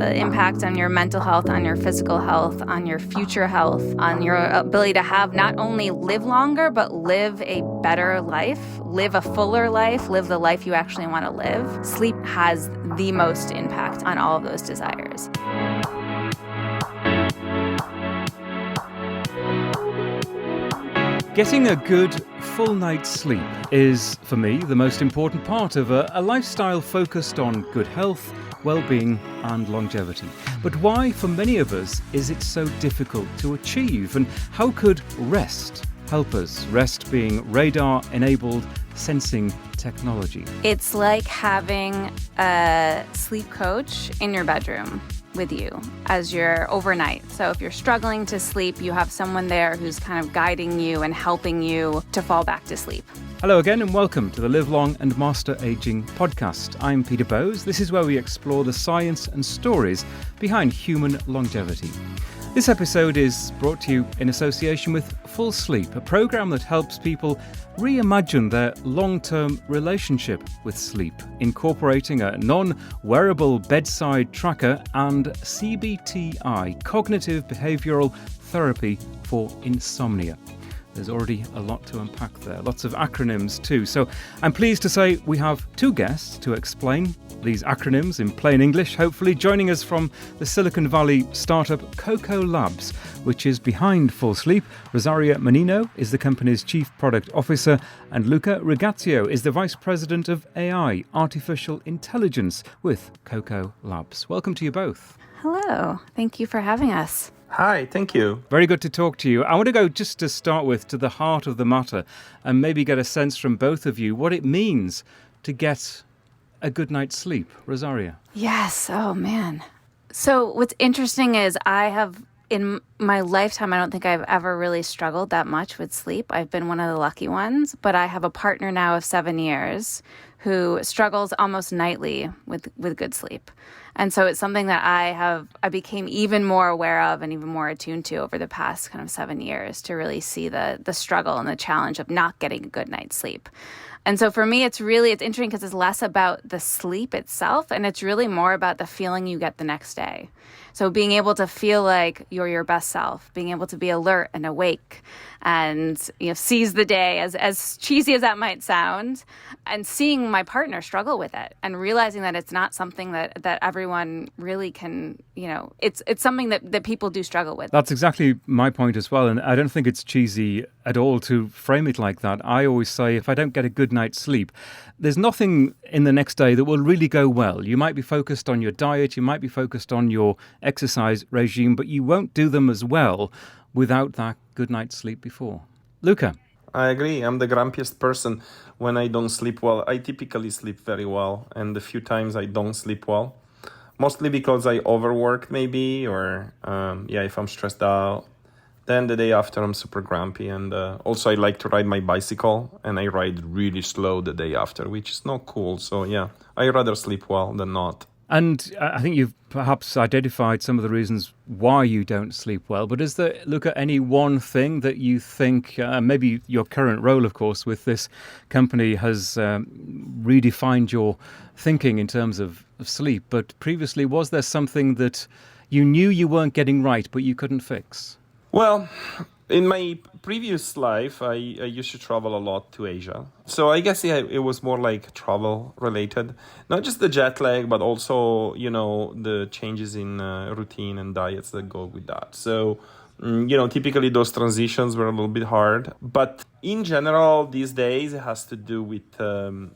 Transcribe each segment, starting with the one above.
the impact on your mental health, on your physical health, on your future health, on your ability to have not only live longer, but live a better life, live a fuller life, live the life you actually want to live. Sleep has the most impact on all of those desires. Getting a good full night's sleep is, for me, the most important part of a lifestyle focused on good health, well-being and longevity. But why, for many of us, is it so difficult to achieve? And how could rest help us? Rest being radar-enabled sensing technology. It's like having a sleep coach in your bedroom with you as your overnight. So if you're struggling to sleep, you have someone there who's kind of guiding you and helping you to fall back to sleep. Hello again and welcome to the Live Long and Master Aging podcast. I'm Peter Bowes. This is where we explore the science and stories behind human longevity. This episode is brought to you in association with Full Sleep, a program that helps people reimagine their long-term relationship with sleep, incorporating a non-wearable bedside tracker and CBT-I, cognitive behavioural therapy for insomnia. There's already a lot to unpack there, lots of acronyms too. So I'm pleased to say we have two guests to explain these acronyms in plain English, hopefully. Joining us from the Silicon Valley startup Koko Labs, which is behind Full Sleep. Rosaria Mannino is the company's Chief Product Officer, and Luca Rigazio is the Vice President of AI, Artificial Intelligence, with Koko Labs. Welcome to you both. Hello. Thank you for having us. Hi, thank you. Very good to talk to you. I want to go just to start with to the heart of the matter and maybe get a sense from both of you what it means to get a good night's sleep. Rosaria. Yes. Oh, man. So what's interesting is in my lifetime, I don't think I've ever really struggled that much with sleep. I've been one of the lucky ones, but I have a partner now of 7 years who struggles almost nightly with good sleep. And so it's something that I became even more aware of and even more attuned to over the past kind of 7 years to really see the struggle and the challenge of not getting a good night's sleep. And so for me, it's interesting because it's less about the sleep itself, and it's really more about the feeling you get the next day. So being able to feel like you're your best self, being able to be alert and awake and, seize the day, as cheesy as that might sound, and seeing my partner struggle with it and realizing that it's not something that everyone really can, it's something that people do struggle with. That's exactly my point as well. And I don't think it's cheesy at all to frame it like that. I always say if I don't get a good night's sleep, there's nothing in the next day that will really go well. You might be focused on your diet, you might be focused on your exercise regime, but you won't do them as well without that good night's sleep before. Luca. I agree. I'm the grumpiest person when I don't sleep well. I typically sleep very well, and the few times I don't sleep well, mostly because I overwork maybe, or if I'm stressed out. Then the day after, I'm super grumpy. And also, I like to ride my bicycle, and I ride really slow the day after, which is not cool. So, I rather sleep well than not. And I think you've perhaps identified some of the reasons why you don't sleep well. But is there, Luca, any one thing that you think, maybe your current role, of course, with this company has redefined your thinking in terms of sleep. But previously, was there something that you knew you weren't getting right, but you couldn't fix? Well, in my previous life, I used to travel a lot to Asia. So I guess it was more like travel related. Not just the jet lag, but also, the changes in routine and diets that go with that. So, typically those transitions were a little bit hard. But in general, these days, it has to do with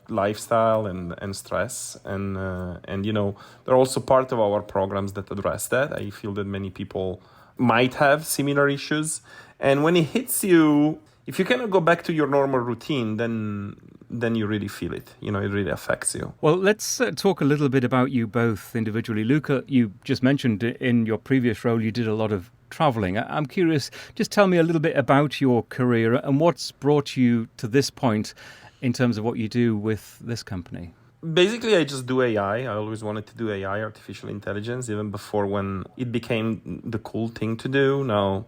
lifestyle and stress. And they're also part of our programs that address that. I feel that many people might have similar issues. And when it hits you, if you cannot go back to your normal routine, then you really feel it. It really affects you. Well, let's talk a little bit about you both individually. Luca, you just mentioned in your previous role you did a lot of traveling. I'm curious, just tell me a little bit about your career and what's brought you to this point in terms of what you do with this company. Basically, I just do AI. I always wanted to do AI, artificial intelligence, even before when it became the cool thing to do. Now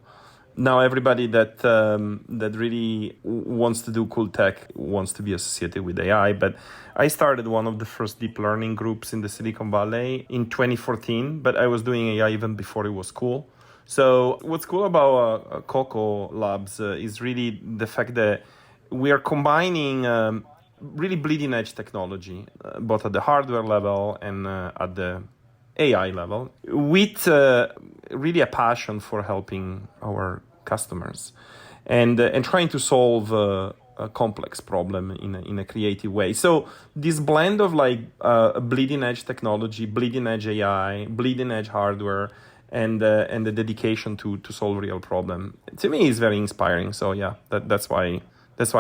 now everybody that really wants to do cool tech wants to be associated with AI. But I started one of the first deep learning groups in the Silicon Valley in 2014, but I was doing AI even before it was cool. So what's cool about Koko Labs is really the fact that we are combining really bleeding edge technology, both at the hardware level and at the AI level, with really a passion for helping our customers and trying to solve a complex problem in a creative way. So this blend of like bleeding edge technology, bleeding edge AI, bleeding edge hardware, and the dedication to solve real problem, to me is very inspiring. So yeah, that's why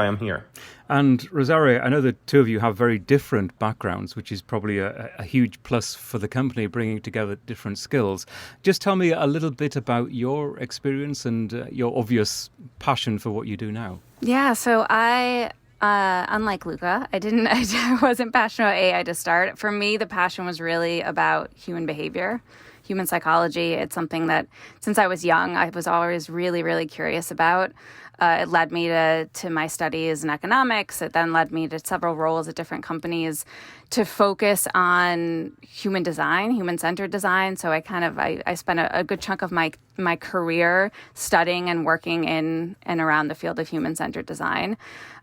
I'm here. And Rosaria, I know the two of you have very different backgrounds, which is probably a huge plus for the company, bringing together different skills. Just tell me a little bit about your experience and your obvious passion for what you do now. Yeah, so I, unlike Luca, I wasn't passionate about AI to start. For me, the passion was really about human behavior, human psychology. It's something that since I was young, I was always really, really curious about. It led me to my studies in economics. It then led me to several roles at different companies to focus on human design, human-centered design. So I spent a good chunk of my career studying and working in and around the field of human-centered design.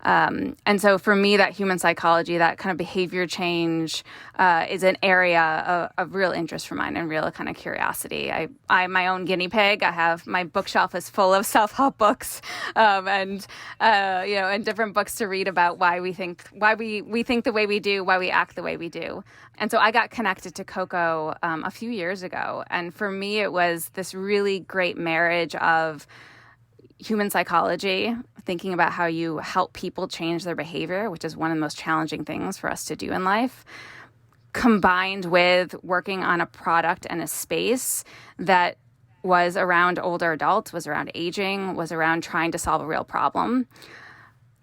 And so for me, that human psychology, that kind of behavior change is an area of real interest for mine and real kind of curiosity. I'm my own guinea pig. My bookshelf is full of self-help books and different books to read about why we think the way we do, why we act the way we do. And so I got connected to Koko a few years ago. And for me, it was this really great marriage of human psychology, thinking about how you help people change their behavior, which is one of the most challenging things for us to do in life, combined with working on a product and a space that was around older adults, was around aging, was around trying to solve a real problem.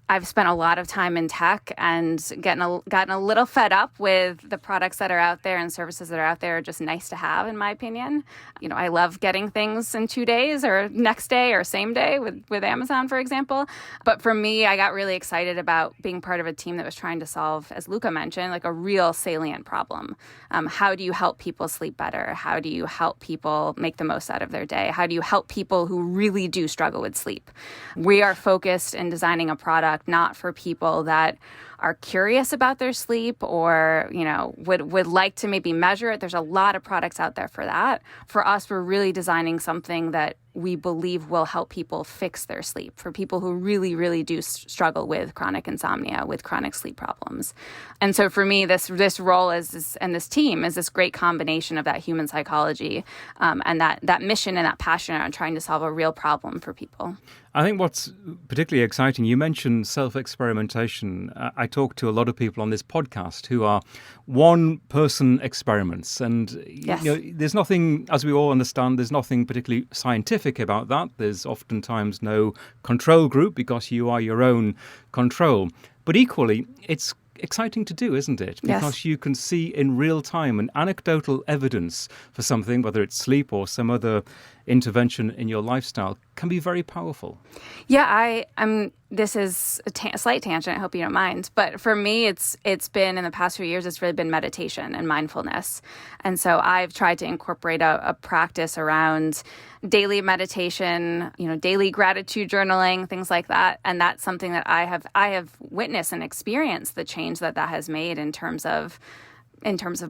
I've spent a lot of time in tech and gotten a little fed up with the products that are out there and services that are out there are just nice to have, in my opinion. I love getting things in 2 days or next day or same day with Amazon, for example. But for me, I got really excited about being part of a team that was trying to solve, as Luca mentioned, like a real salient problem. How do you help people sleep better? How do you help people make the most out of their day? How do you help people who really do struggle with sleep? We are focused in designing a product not for people that are curious about their sleep or, would like to maybe measure it. There's a lot of products out there for that. For us, we're really designing something that we believe will help people fix their sleep, for people who really, really do struggle with chronic insomnia, with chronic sleep problems. And so for me, this role and this team is this great combination of that human psychology and that mission and that passion on trying to solve a real problem for people. I think what's particularly exciting, you mentioned self-experimentation. I talk to a lot of people on this podcast who are one-person experiments. And Yes. There's nothing, as we all understand, there's nothing particularly scientific about that. There's oftentimes no control group because you are your own control. But equally, it's exciting to do, isn't it? Yes. Because you can see in real time an anecdotal evidence for something, whether it's sleep or some other intervention in your lifestyle, can be very powerful. Yeah, this is a slight tangent. I hope you don't mind. But for me, it's been in the past few years, it's really been meditation and mindfulness. And so I've tried to incorporate a practice around daily meditation, daily gratitude journaling, things like that. And that's something that I have witnessed and experienced the change that has made in terms of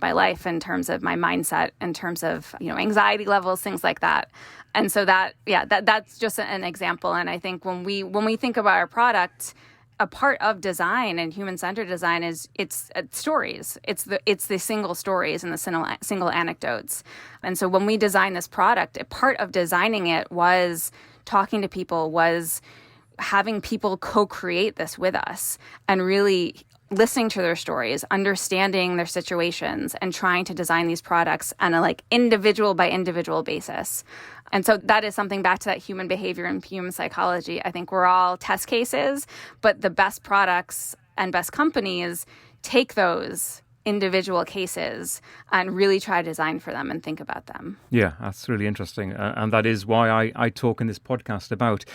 my life, in terms of my mindset, in terms of, anxiety levels, things like that. And so that's just an example. And I think when we think about our product, a part of design and human-centered design is it's stories. It's the single stories and the single anecdotes. And so when we designed this product, a part of designing it was talking to people, was having people co-create this with us and really listening to their stories, understanding their situations, and trying to design these products on a individual by individual basis. And so that is something back to that human behavior and human psychology. I think we're all test cases, but the best products and best companies take those individual cases and really try to design for them and think about them. Yeah, that's really interesting. And that is why I talk in this podcast about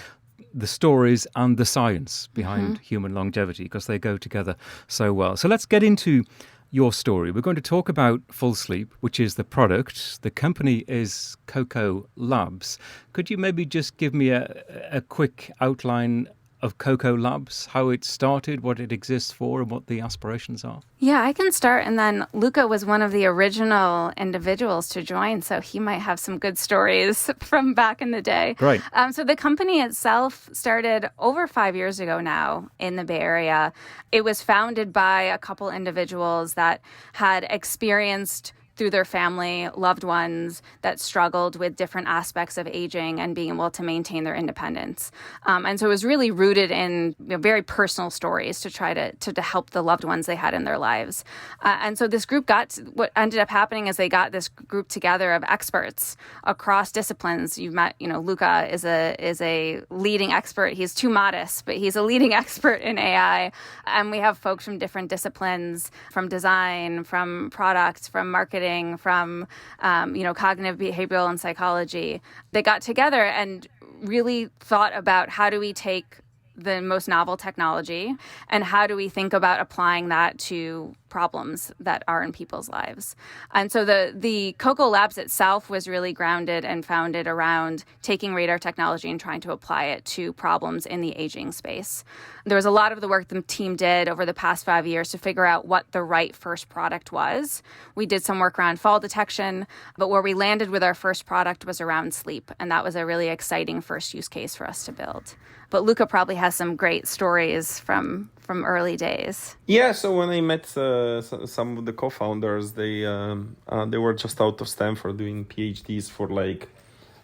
the stories and the science behind human longevity, because they go together so well. So let's get into your story. We're going to talk about Full Sleep, which is the product. The company is Koko Labs. Could you maybe just give me a quick outline of Koko Labs, how it started, what it exists for, and what the aspirations are? Yeah, I can start. And then Luca was one of the original individuals to join, so he might have some good stories from back in the day. Right. So the company itself started over 5 years ago now in the Bay Area. It was founded by a couple individuals that had experienced through their family, loved ones that struggled with different aspects of aging and being able to maintain their independence. And so it was really rooted in very personal stories to try to help the loved ones they had in their lives. And so this group what ended up happening is they got this group together of experts across disciplines. You've met, Luca is a leading expert. He's too modest, but he's a leading expert in AI. And we have folks from different disciplines, from design, from products, from marketing, from cognitive behavioral and psychology. They got together and really thought about how do we take the most novel technology and how do we think about applying that to problems that are in people's lives. And so the Koko Labs itself was really grounded and founded around taking radar technology and trying to apply it to problems in the aging space. There was a lot of the work the team did over the past 5 years to figure out what the right first product was. We did some work around fall detection, but where we landed with our first product was around sleep. And that was a really exciting first use case for us to build. But Luca probably has some great stories from early days. Yeah, so when I met some of the co-founders, they were just out of Stanford doing PhDs for like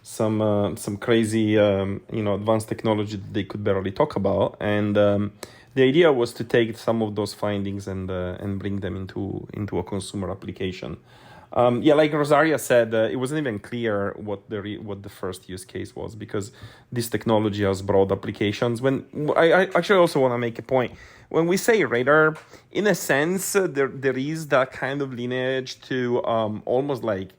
some crazy advanced technology that they could barely talk about, and the idea was to take some of those findings and bring them into a consumer application. Like Rosaria said, it wasn't even clear what the first use case was, because this technology has broad applications. When I actually also want to make a point. When we say radar, in a sense, there is that kind of lineage to almost like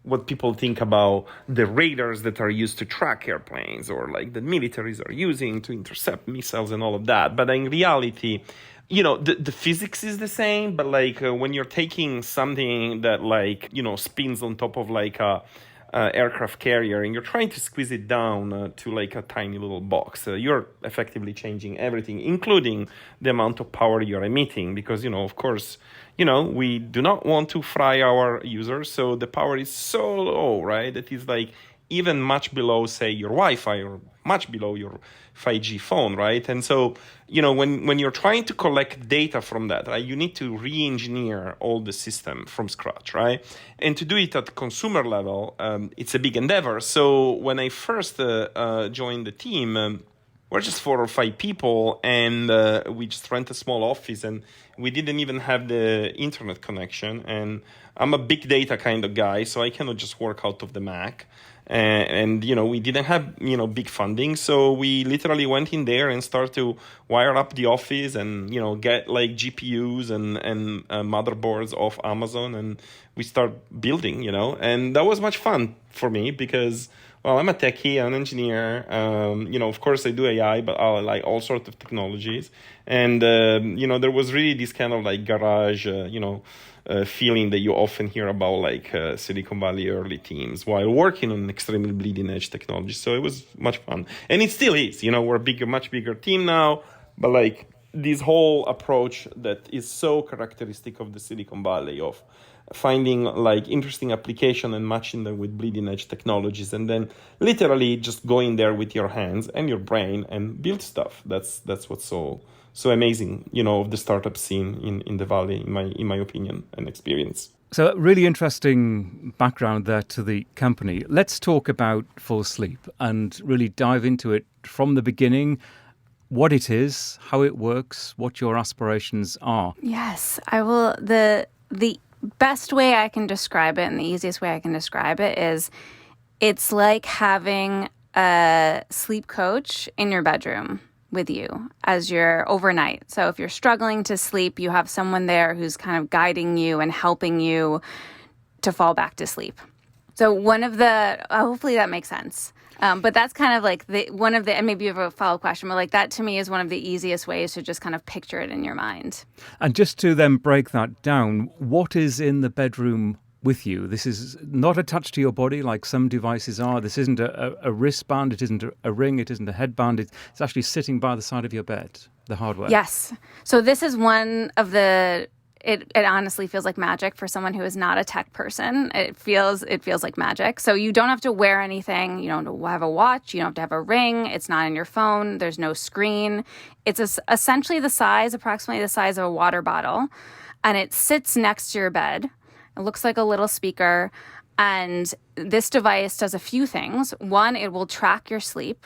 what people think about the radars that are used to track airplanes, or like the militaries are using to intercept missiles and all of that. But in reality, the physics is the same, but like when you're taking something that like, spins on top of like a aircraft carrier and you're trying to squeeze it down to like a tiny little box, you're effectively changing everything, including the amount of power you're emitting, because, of course, we do not want to fry our users. So the power is so low, right? That is like even much below, say, your Wi-Fi, or much below your 5G phone, right? And so, when you're trying to collect data from that, right, you need to re-engineer all the system from scratch, right? And to do it at consumer level, it's a big endeavor. So when I first joined the team, we're just 4 or 5 people, and we just rent a small office, and we didn't even have the internet connection. And I'm a big data kind of guy, so I cannot just work out of the Mac. And we didn't have, big funding. So we literally went in there and started to wire up the office and, get like GPUs and motherboards off Amazon. And we start building, and that was much fun for me because, well, I'm a techie, I'm an engineer. Of course I do AI, but I like all sorts of technologies. And, there was really this kind of like garage, feeling that you often hear about like Silicon Valley early teams while working on extremely bleeding edge technology. So it was much fun. And it still is, we're a much bigger team now, but like this whole approach that is so characteristic of the Silicon Valley of finding like interesting application and matching them with bleeding edge technologies, and then literally just going there with your hands and your brain and build stuff. That's what's so amazing, of the startup scene in the Valley, in my opinion and experience. So really interesting background there to the company. Let's talk about Full Sleep and really dive into it from the beginning, what it is, how it works, what your aspirations are. Yes, I will. The best way I can describe it and the easiest way I can describe it is it's like having a sleep coach in your bedroom. with you as you're overnight. So if you're struggling to sleep, you have someone there who's kind of guiding you and helping you to fall back to sleep. So hopefully that makes sense. But that's kind of like and maybe you have a follow-up question, but like that to me is one of the easiest ways to just kind of picture it in your mind. And just to then break that down, what is in the bedroom with you? This is not attached to your body like some devices are. This isn't a wristband. It isn't a ring. It isn't a headband. It's actually sitting by the side of your bed, the hardware. Yes. So this is one of the... It honestly feels like magic for someone who is not a tech person. It feels like magic. So you don't have to wear anything. You don't have a watch. You don't have to have a ring. It's not on your phone. There's no screen. It's essentially approximately the size of a water bottle. And it sits next to your bed. It looks like a little speaker. And this device does a few things. One, it will track your sleep.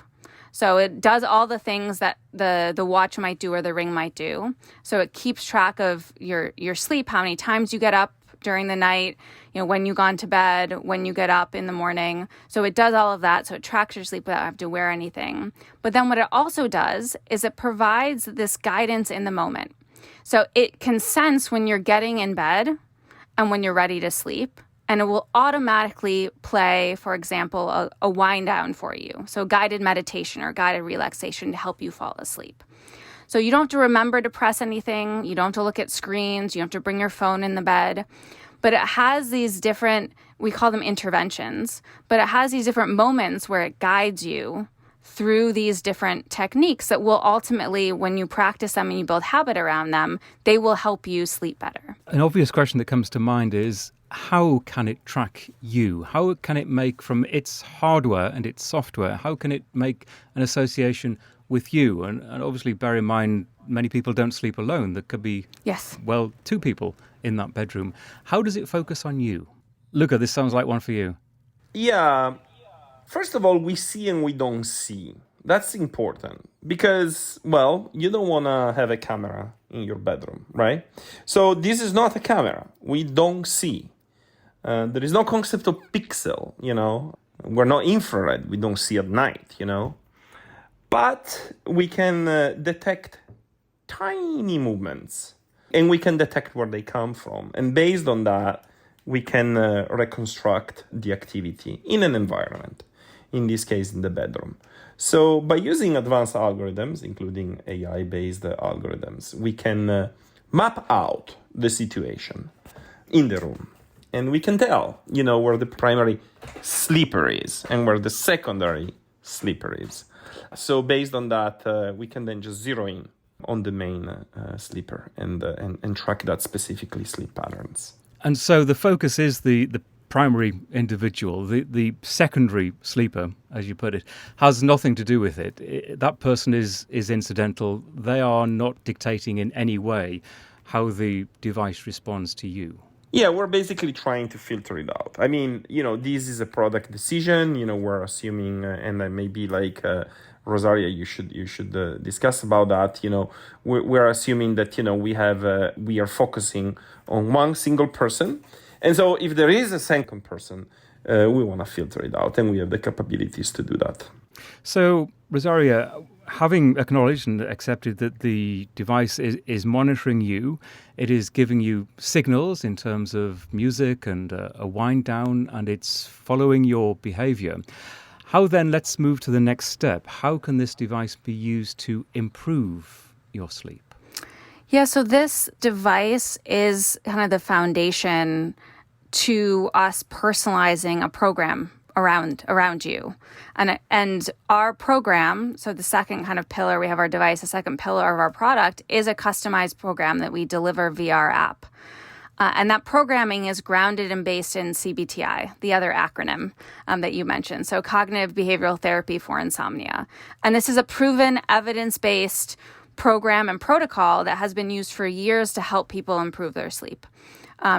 So it does all the things that the watch might do or the ring might do. So it keeps track of your sleep, how many times you get up during the night, when you've gone to bed, when you get up in the morning. So it does all of that. So it tracks your sleep without having to wear anything. But then what it also does is it provides this guidance in the moment. So it can sense when you're getting in bed and when you're ready to sleep. And it will automatically play, for example, a wind down for you. So guided meditation or guided relaxation to help you fall asleep. So you don't have to remember to press anything. You don't have to look at screens. You don't have to bring your phone in the bed. But it has these different, we call them interventions, but it has these different moments where it guides you through these different techniques that will ultimately, when you practice them and you build habit around them, they will help you sleep better. An obvious question that comes to mind is, how can it track you? How can it make from its hardware and its software, how can it make an association with you? And obviously bear in mind, many people don't sleep alone. There could be, two people in that bedroom. How does it focus on you? Luca, this sounds like one for you. Yeah. First of all, we see and we don't see. That's important because, you don't want to have a camera in your bedroom, right? So this is not a camera. We don't see. There is no concept of pixel, We're not infrared. We don't see at night, But we can detect tiny movements and we can detect where they come from. And based on that, we can reconstruct the activity in an environment, in this case, in the bedroom. So by using advanced algorithms, including AI-based algorithms, we can map out the situation in the room. And we can tell, where the primary sleeper is and where the secondary sleeper is. So based on that, we can then just zero in on the main sleeper and track that specifically sleep patterns. And so the focus is the primary individual. The secondary sleeper, as you put it, has nothing to do with it. That person is incidental. They are not dictating in any way how the device responds to you. Yeah, we're basically trying to filter it out. I mean, this is a product decision. We're assuming, and maybe like Rosaria, you should discuss about that. We're assuming that we are focusing on one single person, and so if there is a second person, we want to filter it out, and we have the capabilities to do that. So, Rosaria, having acknowledged and accepted that the device is monitoring you, it is giving you signals in terms of music and a wind down, and it's following your behavior. How then, let's move to the next step. How can this device be used to improve your sleep? Yeah, so this device is kind of the foundation to us personalizing a program around you. And our program, so the second kind of pillar, we have our device, the second pillar of our product is a customized program that we deliver via our app. And that programming is grounded and based in CBT-I, the other acronym that you mentioned. So cognitive behavioral therapy for insomnia. And this is a proven evidence-based program and protocol that has been used for years to help people improve their sleep.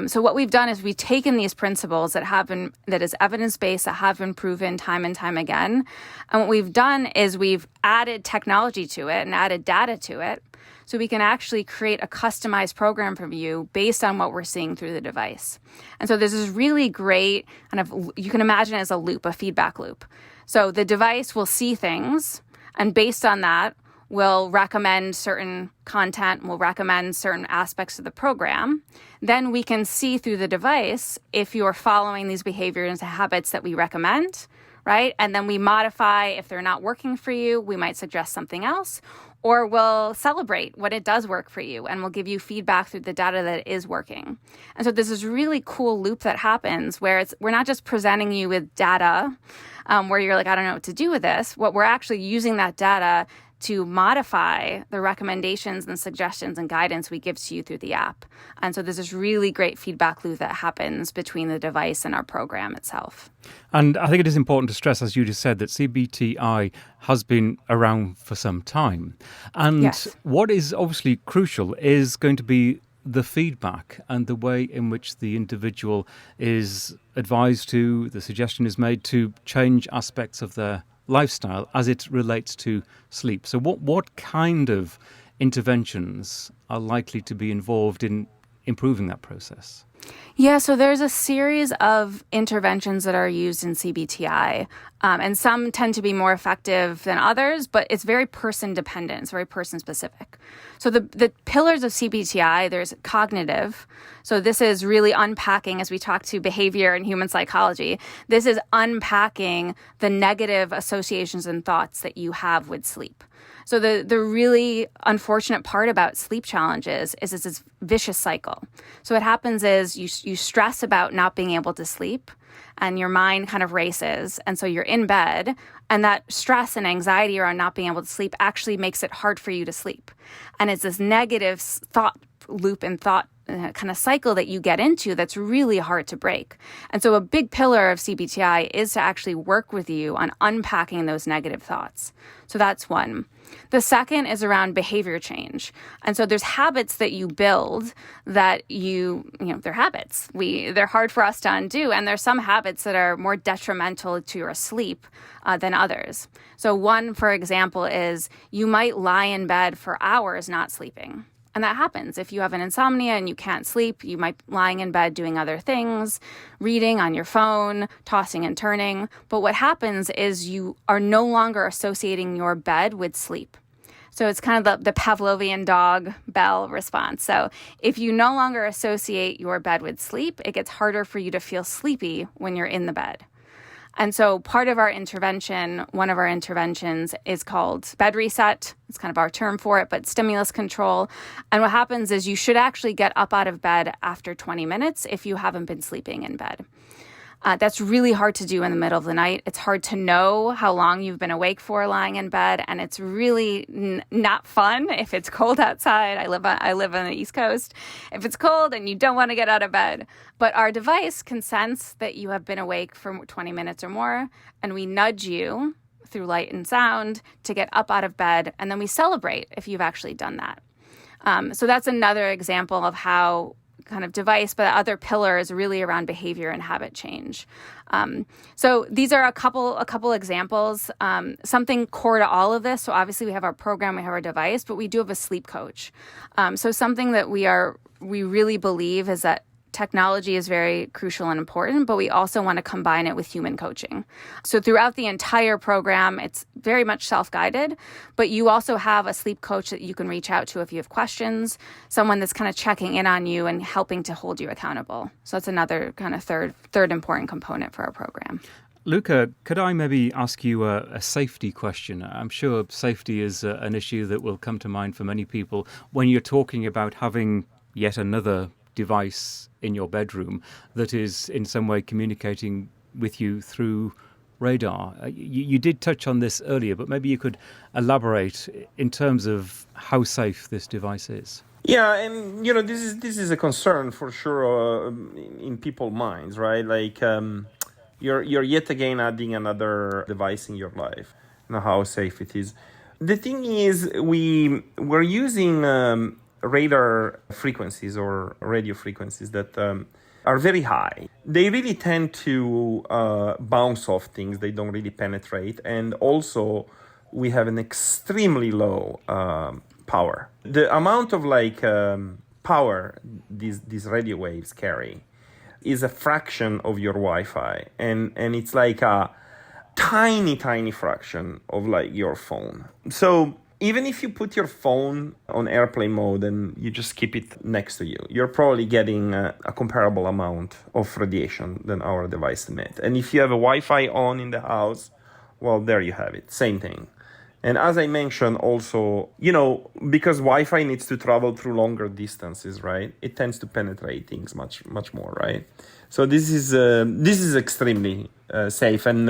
So what we've done is we've taken these principles that is evidence-based, that have been proven time and time again. And what we've done is we've added technology to it and added data to it. So we can actually create a customized program for you based on what we're seeing through the device. And so this is really great, you can imagine it as a loop, a feedback loop. So the device will see things, and based on that, will recommend certain content, will recommend certain aspects of the program. Then we can see through the device if you're following these behaviors and habits that we recommend, right? And then we modify if they're not working for you. We might suggest something else, or we'll celebrate when it does work for you, and we'll give you feedback through the data that it is working. And so there's this really cool loop that happens where we're not just presenting you with data where you're like, I don't know what to do with this. What we're actually using that data to modify the recommendations and suggestions and guidance we give to you through the app. And so there's this really great feedback loop that happens between the device and our program itself. And I think it is important to stress, as you just said, that CBT-I has been around for some time. And Yes. what is obviously crucial is going to be the feedback and the way in which the individual is advised to, the suggestion is made to change aspects of their lifestyle as it relates to sleep. So what kind of interventions are likely to be involved in improving that process? Yeah, so there's a series of interventions that are used in CBT-I, and some tend to be more effective than others, but it's very person dependent. It's very person specific. So the pillars of CBT-I, there's cognitive. So this is really unpacking, as we talk to behavior and human psychology, this is unpacking the negative associations and thoughts that you have with sleep. So the really unfortunate part about sleep challenges is it's this vicious cycle. So what happens is you stress about not being able to sleep, and your mind kind of races. And so you're in bed, and that stress and anxiety around not being able to sleep actually makes it hard for you to sleep. And it's this negative thought loop and thought kind of cycle that you get into that's really hard to break. And so a big pillar of CBT-I is to actually work with you on unpacking those negative thoughts. So that's one. The second is around behavior change. And so there's habits that you build that they're habits. They're hard for us to undo. And there's some habits that are more detrimental to your sleep than others. So one, for example, is you might lie in bed for hours not sleeping. And that happens. If you have an insomnia and you can't sleep, you might be lying in bed doing other things, reading on your phone, tossing and turning. But what happens is you are no longer associating your bed with sleep. So it's kind of the Pavlovian dog bell response. So if you no longer associate your bed with sleep, it gets harder for you to feel sleepy when you're in the bed. And so part of our intervention, one of our interventions is called bed reset. It's kind of our term for it, but stimulus control. And what happens is you should actually get up out of bed after 20 minutes if you haven't been sleeping in bed. That's really hard to do in the middle of the night. It's hard to know how long you've been awake for lying in bed, and it's really not fun if it's cold outside. I live on the East Coast. If it's cold and you don't want to get out of bed, but our device can sense that you have been awake for 20 minutes or more, and we nudge you through light and sound to get up out of bed, and then we celebrate if you've actually done that. So that's another example of how kind of device, but the other pillar is really around behavior and habit change. So these are a couple examples. Something core to all of this. So obviously we have our program, we have our device, but we do have a sleep coach. So something that we really believe is that technology is very crucial and important, but we also want to combine it with human coaching. So throughout the entire program, it's very much self-guided, but you also have a sleep coach that you can reach out to if you have questions, someone that's kind of checking in on you and helping to hold you accountable. So that's another kind of third important component for our program. Luca, could I maybe ask you a safety question? I'm sure safety is an issue that will come to mind for many people when you're talking about having yet another device in your bedroom that is in some way communicating with you through radar. You did touch on this earlier, but maybe you could elaborate in terms of how safe this device is. Yeah, and this is a concern for sure in people's minds, right? Like you're yet again adding another device in your life. How safe it is. The thing is, we're using radar frequencies or radio frequencies that are very high. They really tend to bounce off things. They don't really penetrate. And also, we have an extremely low power. The amount of power these radio waves carry is a fraction of your Wi-Fi. And it's like a tiny fraction of your phone. So even if you put your phone on airplane mode and you just keep it next to you, you're probably getting a comparable amount of radiation than our device emit. And if you have a Wi-Fi on in the house, well, there you have it, same thing. And as I mentioned also, because Wi-Fi needs to travel through longer distances, right? It tends to penetrate things much, much more, right? So this is extremely safe, and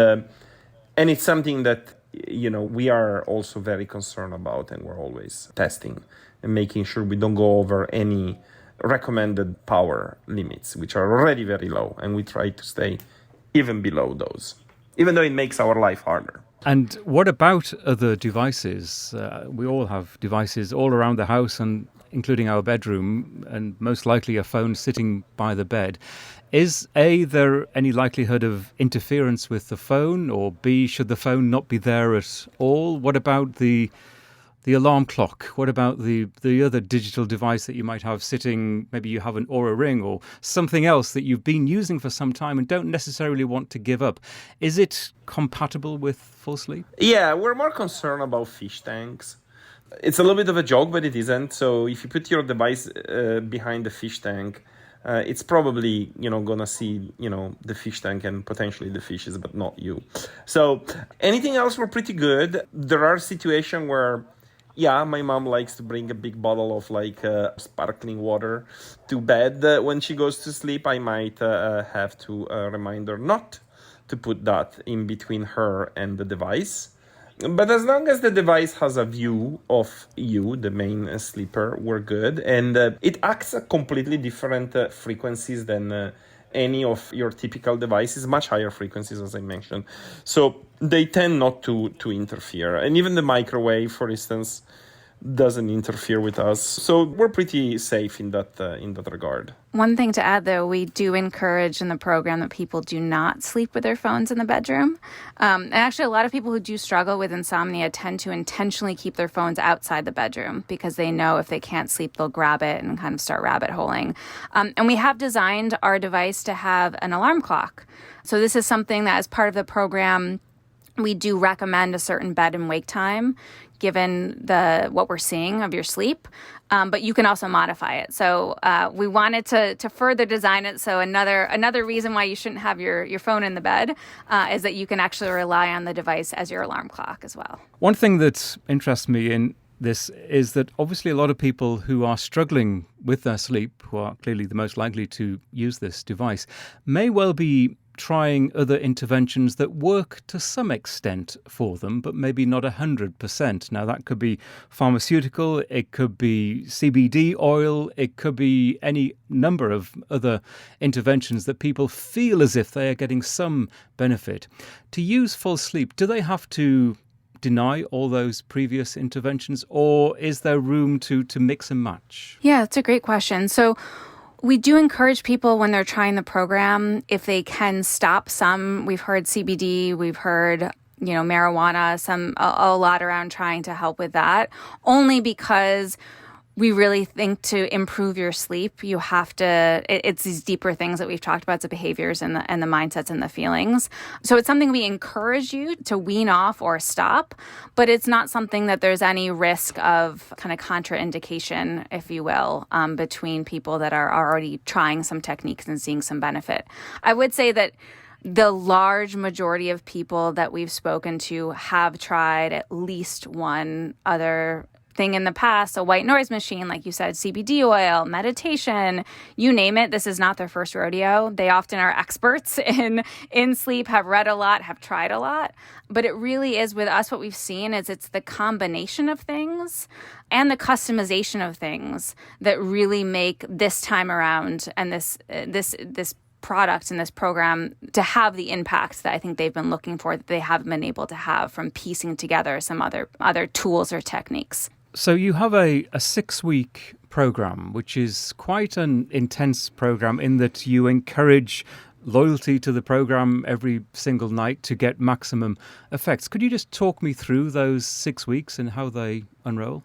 it's something that we are also very concerned about, and we're always testing and making sure we don't go over any recommended power limits, which are already very low, and we try to stay even below those, even though it makes our life harder. And what about other devices? We all have devices all around the house, and including our bedroom, and most likely a phone sitting by the bed. Is A, there any likelihood of interference with the phone, or B, should the phone not be there at all? What about the alarm clock? What about the other digital device that you might have sitting? Maybe you have an Oura Ring or something else that you've been using for some time and don't necessarily want to give up. Is it compatible with full sleep? Yeah, we're more concerned about fish tanks. It's a little bit of a joke, but it isn't. So if you put your device behind the fish tank, it's probably, gonna see, the fish tank and potentially the fishes, but not you. So anything else, we're pretty good. There are situations where, my mom likes to bring a big bottle of sparkling water to bed when she goes to sleep. I might have to remind her not to put that in between her and the device. But as long as the device has a view of you, the main sleeper, we're good. And it acts at completely different frequencies than any of your typical devices, much higher frequencies, as I mentioned. So they tend not to interfere. And even the microwave, for instance, doesn't interfere with us. So we're pretty safe in that regard. One thing to add, though, we do encourage in the program that people do not sleep with their phones in the bedroom. And actually, a lot of people who do struggle with insomnia tend to intentionally keep their phones outside the bedroom because they know if they can't sleep, they'll grab it and kind of start rabbit holing. And we have designed our device to have an alarm clock. So this is something that, as part of the program, we do recommend a certain bed and wake time, given what we're seeing of your sleep, but you can also modify it. So we wanted to further design it. So another reason why you shouldn't have your phone in the bed is that you can actually rely on the device as your alarm clock as well. One thing that interests me in this is that obviously a lot of people who are struggling with their sleep, who are clearly the most likely to use this device, may well be trying other interventions that work to some extent for them, but maybe not 100%. Now, that could be pharmaceutical, it could be CBD oil, it could be any number of other interventions that people feel as if they are getting some benefit. To use full sleep, do they have to deny all those previous interventions, or is there room to mix and match? Yeah, that's a great question. So we do encourage people when they're trying the program, if they can stop some. We've heard CBD, we've heard marijuana, a lot around trying to help with that, only because we really think to improve your sleep, you have to, it's these deeper things that we've talked about, the behaviors and the mindsets and the feelings. So it's something we encourage you to wean off or stop, but it's not something that there's any risk of kind of contraindication, if you will, between people that are already trying some techniques and seeing some benefit. I would say that the large majority of people that we've spoken to have tried at least one other thing in the past, a white noise machine, like you said, CBD oil, meditation, you name it. This is not their first rodeo. They often are experts in sleep, have read a lot, have tried a lot. But it really is, with us, what we've seen is it's the combination of things and the customization of things that really make this time around and this product and this program to have the impact that I think they've been looking for, that they haven't been able to have from piecing together some other tools or techniques. So you have a 6-week program, which is quite an intense program in that you encourage loyalty to the program every single night to get maximum effects. Could you just talk me through those 6 weeks and how they unroll?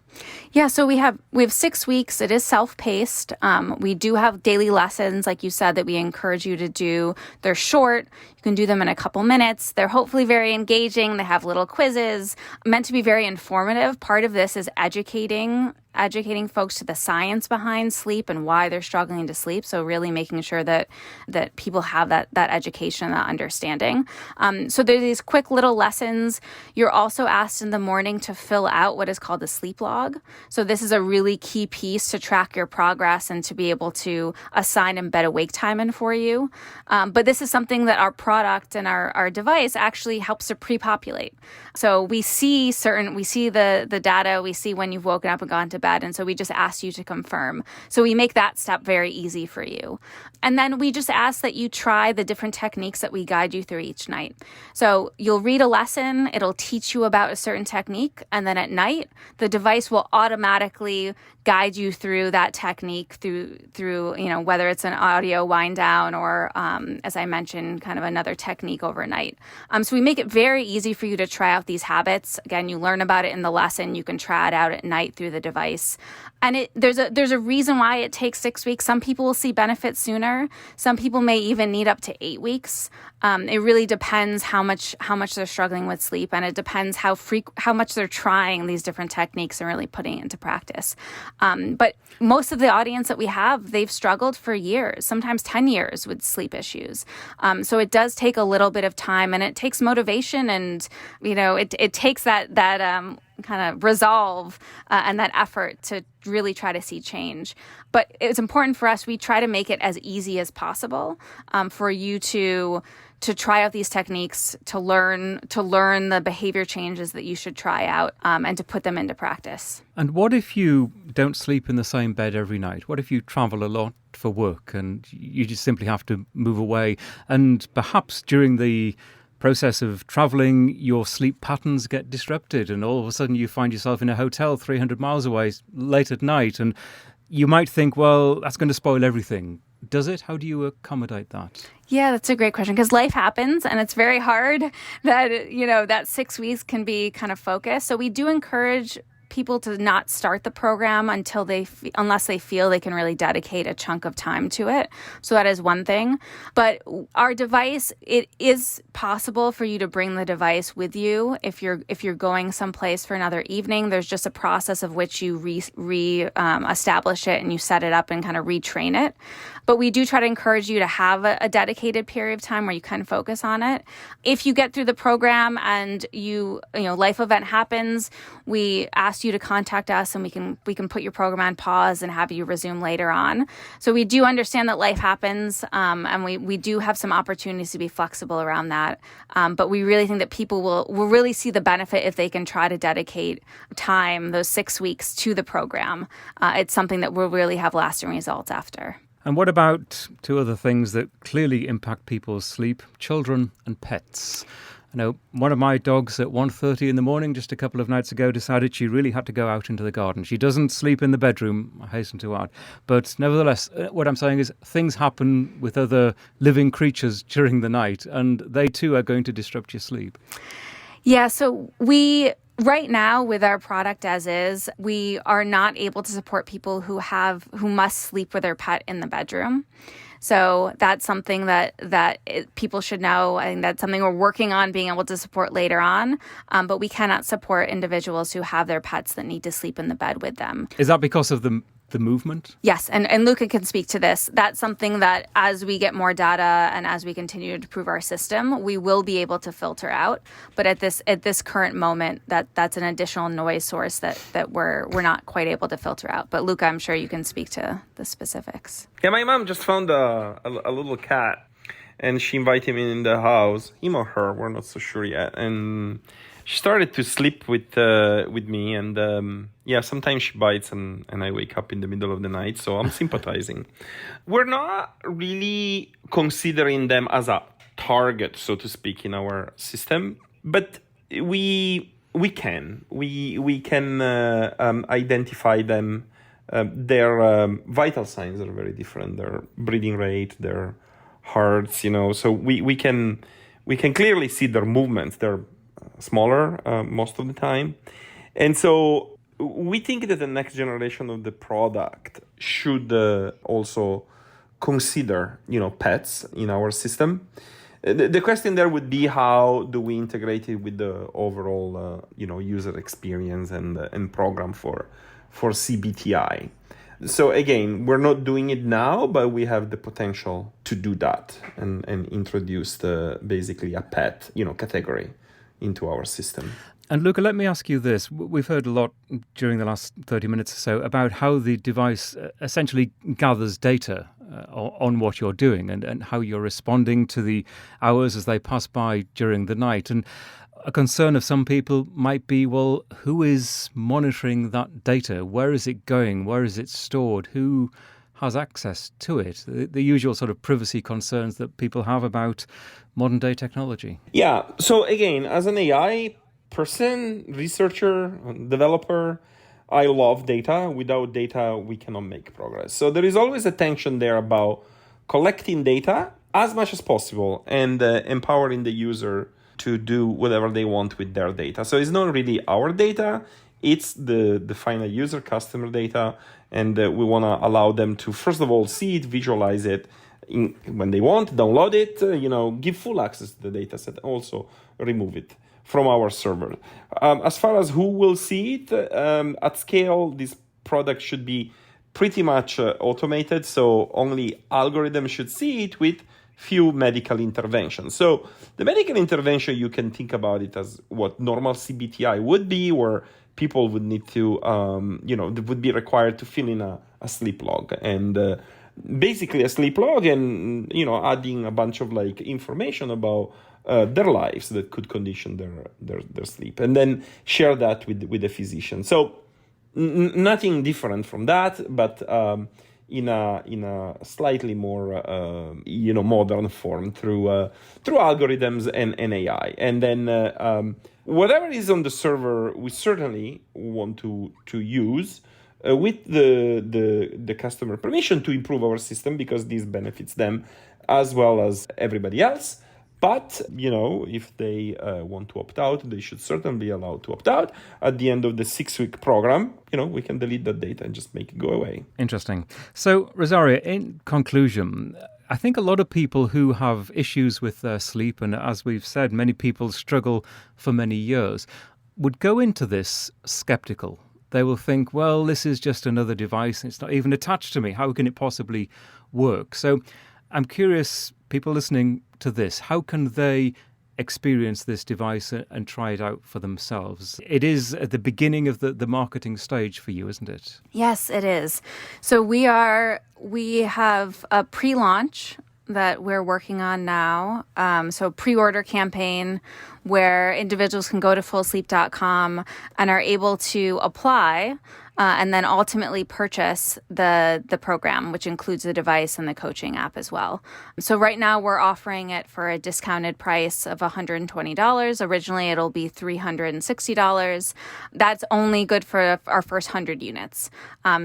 Yeah, so we have 6 weeks. It is self-paced. We do have daily lessons, like you said, that we encourage you to do. They're short. You can do them in a couple minutes. They're hopefully very engaging. They have little quizzes, meant to be very informative. Part of this is educating folks to the science behind sleep and why they're struggling to sleep. So really making sure that people have that education, that understanding. So there's these quick little lessons. You're also asked in the morning to fill out what is called a sleep log. So this is a really key piece to track your progress and to be able to assign embed awake time in for you. But this is something that our product and our device actually helps to pre-populate. So we see the data, we see when you've woken up and gone to bed. And so we just ask you to confirm. So we make that step very easy for you. And then we just ask that you try the different techniques that we guide you through each night. So you'll read a lesson, it'll teach you about a certain technique. And then at night, the device will automatically guide you through that technique through whether it's an audio wind down or, as I mentioned, kind of another technique overnight. So we make it very easy for you to try out these habits. Again, you learn about it in the lesson. You can try it out at night through the device. And there's a reason why it takes 6 weeks. Some people will see benefits sooner. Some people may even need up to 8 weeks. It really depends how much they're struggling with sleep, and it depends how much they're trying these different techniques and really putting it into practice. But most of the audience that we have, they've struggled for years, sometimes 10 years with sleep issues. So it does take a little bit of time, and it takes motivation, and it takes that kind of resolve and that effort to really try to see change. But it's important for us. We try to make it as easy as possible for you to try out these techniques, to learn the behavior changes that you should try out, and to put them into practice. And what if you don't sleep in the same bed every night? What if you travel a lot for work and you just simply have to move away? And perhaps during the process of traveling, your sleep patterns get disrupted, and all of a sudden you find yourself in a hotel 300 miles away late at night, and you might think, well, that's going to spoil everything. Does it? How do you accommodate that? Yeah, that's a great question, because life happens and it's very hard that, that 6 weeks can be kind of focused. So we do encourage people to not start the program unless they feel they can really dedicate a chunk of time to it. So that is one thing. But our device, it is possible for you to bring the device with you if you're going someplace for another evening. There's just a process of which you establish it and you set it up and kind of retrain it. But we do try to encourage you to have a dedicated period of time where you can focus on it. If you get through the program and life event happens, we ask you to contact us and we can put your program on pause and have you resume later on. So we do understand that life happens, and we do have some opportunities to be flexible around that. But we really think that people will really see the benefit if they can try to dedicate time, those 6 weeks, to the program. It's something that will really have lasting results after. And what about two other things that clearly impact people's sleep? Children and pets. I know one of my dogs at 1:30 in the morning just a couple of nights ago decided she really had to go out into the garden. She doesn't sleep in the bedroom, I hasten to add. But nevertheless, what I'm saying is things happen with other living creatures during the night, and they too are going to disrupt your sleep. Yeah, so right now, with our product as is, we are not able to support people who must sleep with their pet in the bedroom. So that's something that people should know. I think that's something we're working on being able to support later on. But we cannot support individuals who have their pets that need to sleep in the bed with them. Is that because of the movement? Yes, and Luca can speak to this. That's something that as we get more data and as we continue to improve our system, we will be able to filter out. But at this current moment, that's an additional noise source that we're not quite able to filter out. But Luca, I'm sure you can speak to the specifics. Yeah, my mom just found a little cat, and she invited me in the house. Him or her, we're not so sure yet. And she started to sleep with me, and sometimes she bites, and I wake up in the middle of the night, so I'm sympathizing. We're not really considering them as a target, so to speak, in our system, but we can identify them. Their vital signs are very different. Their breathing rate, their hearts, so we can clearly see their movements. They're smaller most of the time. And so we think that the next generation of the product should also consider, pets in our system. The question there would be, how do we integrate it with the overall, user experience and program for CBT-I? So again, we're not doing it now, but we have the potential to do that and introduce basically a pet, category into our system. And Luca, let me ask you this. We've heard a lot during the last 30 minutes or so about how the device essentially gathers data on what you're doing and how you're responding to the hours as they pass by during the night. And a concern of some people might be, well, who is monitoring that data? Where is it going? Where is it stored? Who has access to it? The usual sort of privacy concerns that people have about modern day technology. Yeah. So again, as an AI person, researcher, developer, I love data. Without data, we cannot make progress. So there is always a tension there about collecting data as much as possible and empowering the user to do whatever they want with their data. So it's not really our data, it's the final user customer data. And we want to allow them to, first of all, see it, visualize it when they want, download it, give full access to the data set, also remove it from our server. As far as who will see it, at scale, this product should be pretty much automated. So only algorithms should see it with few medical interventions. So the medical intervention, you can think about it as what normal CBT-I would be, where people would need to, they would be required to fill in a sleep log and basically a sleep log and, adding a bunch of information about their lives that could condition their sleep, and then share that with the physician. So nothing different from that, but in a slightly more modern form through algorithms and AI. And then whatever is on the server, we certainly want to use with the customer permission to improve our system, because this benefits them as well as everybody else. But, if they want to opt out, they should certainly be allowed to opt out. At the end of the 6-week program, we can delete that data and just make it go away. Interesting. So, Rosaria, in conclusion, I think a lot of people who have issues with their sleep, and as we've said, many people struggle for many years, would go into this skeptical. They will think, well, this is just another device. It's not even attached to me. How can it possibly work? So I'm curious, people listening to this, how can they experience this device and try it out for themselves? It is at the beginning of the marketing stage for you, isn't it? Yes, it is. So we have a pre-launch that we're working on now. So pre-order campaign where individuals can go to fullsleep.com and are able to apply and then ultimately purchase the program, which includes the device and the coaching app as well. So right now we're offering it for a discounted price of $120. Originally it'll be $360. That's only good for our first 100 units.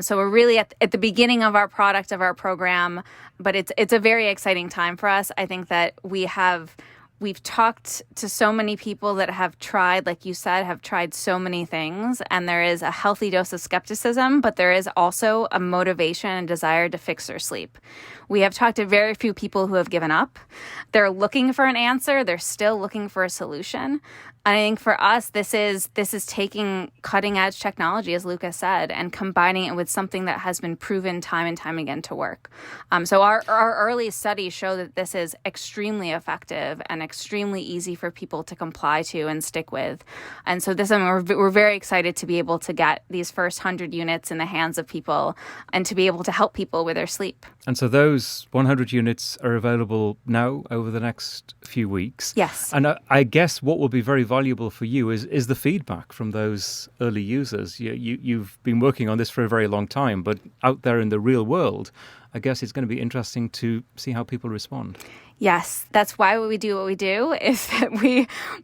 So we're really at the beginning of our product, of our program, but it's a very exciting time for us. I think that we've talked to so many people that have tried, like you said, have tried so many things, and there is a healthy dose of skepticism, but there is also a motivation and desire to fix their sleep. We have talked to very few people who have given up. They're looking for an answer. They're still looking for a solution. And I think for us, this is taking cutting edge technology, as Luca said, and combining it with something that has been proven time and time again to work. So our early studies show that this is extremely effective and extremely easy for people to comply to and stick with. And so we're very excited to be able to get these first 100 units in the hands of people and to be able to help people with their sleep. And so those 100 units are available now over the next few weeks. Yes. And I guess what will be very valuable for you is the feedback from those early users. You've been working on this for a very long time, but out there in the real world, I guess it's going to be interesting to see how people respond. Yes, that's why we do what we do, is that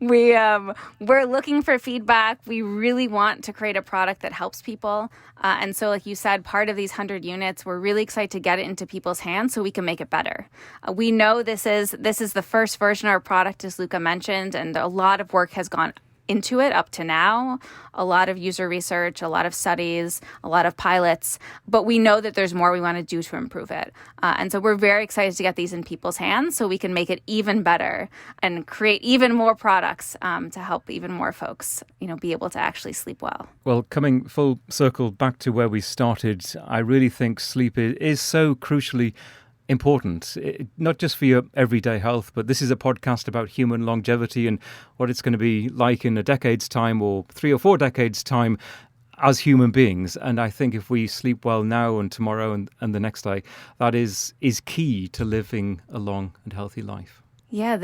we're looking for feedback. We really want to create a product that helps people. And so, like you said, part of these 100 units, we're really excited to get it into people's hands so we can make it better. We know this is the first version of our product, as Luca mentioned, and a lot of work has gone into it up to now, a lot of user research, a lot of studies, a lot of pilots, but we know that there's more we want to do to improve it. And so we're very excited to get these in people's hands so we can make it even better and create even more products to help even more folks, be able to actually sleep well. Well, coming full circle back to where we started, I really think sleep is so crucially important, not just for your everyday health, but this is a podcast about human longevity and what it's going to be like in a decade's time or 3 or 4 decades' time as human beings. And I think if we sleep well now and tomorrow and the next day, that is key to living a long and healthy life. Yeah,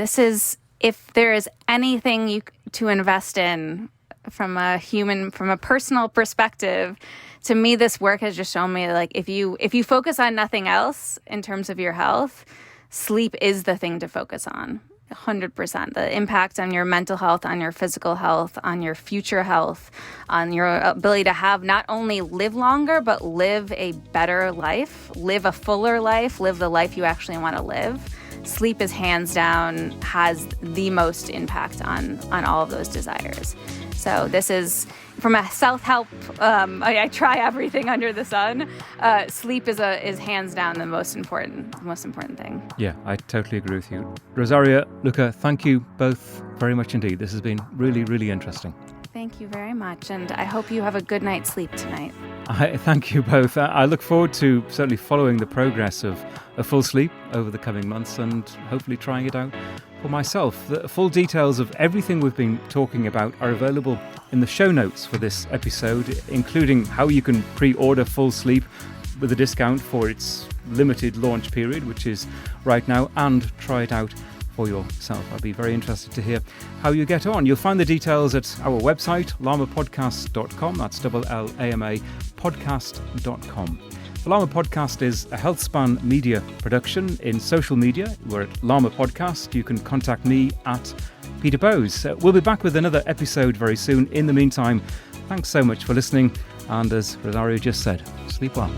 if there is anything to invest in from a personal perspective, to me, this work has just shown me, like, if you focus on nothing else in terms of your health, sleep is the thing to focus on. 100%. The impact on your mental health, on your physical health, on your future health, on your ability to have not only live longer, but live a better life, live a fuller life, live the life you actually want to live. Sleep is hands down has the most impact on all of those desires. So this is, from a self-help, I try everything under the sun. Sleep is hands down the most important thing. Yeah, I totally agree with you. Rosaria, Luca, thank you both very much indeed. This has been really, really interesting. Thank you very much, and I hope you have a good night's sleep tonight. I thank you both. I look forward to certainly following the progress of a full sleep over the coming months and hopefully trying it out for myself. The full details of everything we've been talking about are available in the show notes for this episode, including how you can pre-order full sleep with a discount for its limited launch period, which is right now, and try it out for yourself. I'd be very interested to hear how you get on. You'll find the details at our website, lamapodcast.com. That's LLAMA podcast.com. The Llama Podcast is a HealthSpan media production. In social media, we're at Llama Podcast. You can contact me at Peter Bowes. We'll be back with another episode very soon. In the meantime, thanks so much for listening. And as Rosario just said, sleep well.